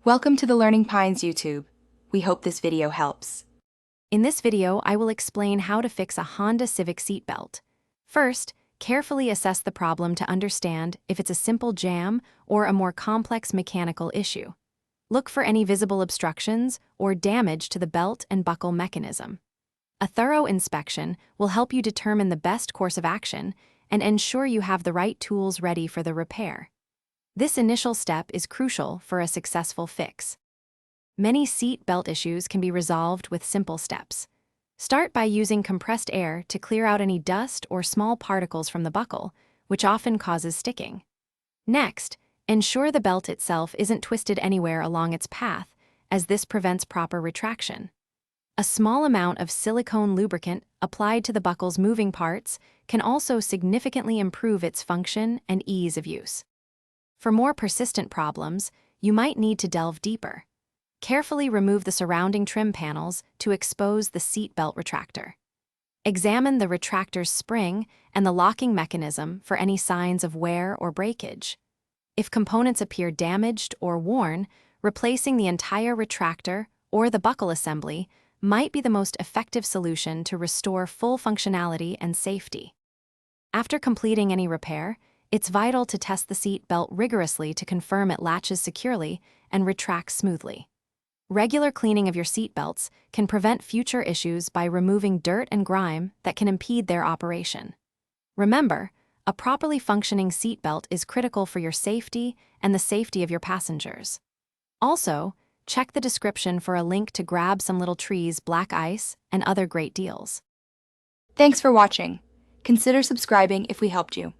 Welcome to the Learning Pines YouTube. We hope this video helps. In this video, I will explain how to fix a Honda Civic seatbelt. First, carefully assess the problem to understand if it's a simple jam or a more complex mechanical issue. Look for any visible obstructions or damage to the belt and buckle mechanism. A thorough inspection will help you determine the best course of action and ensure you have the right tools ready for the repair. This initial step is crucial for a successful fix. Many seat belt issues can be resolved with simple steps. Start by using compressed air to clear out any dust or small particles from the buckle, which often causes sticking. Next, ensure the belt itself isn't twisted anywhere along its path, as this prevents proper retraction. A small amount of silicone lubricant applied to the buckle's moving parts can also significantly improve its function and ease of use. For more persistent problems, you might need to delve deeper. Carefully remove the surrounding trim panels to expose the seat belt retractor. Examine the retractor's spring and the locking mechanism for any signs of wear or breakage. If components appear damaged or worn, replacing the entire retractor or the buckle assembly might be the most effective solution to restore full functionality and safety. After completing any repair, it's vital to test the seat belt rigorously to confirm it latches securely and retracts smoothly. Regular cleaning of your seat belts can prevent future issues by removing dirt and grime that can impede their operation. Remember, a properly functioning seat belt is critical for your safety and the safety of your passengers. Also, check the description for a link to grab some little trees, black ice, and other great deals. Thanks for watching. Consider subscribing if we helped you.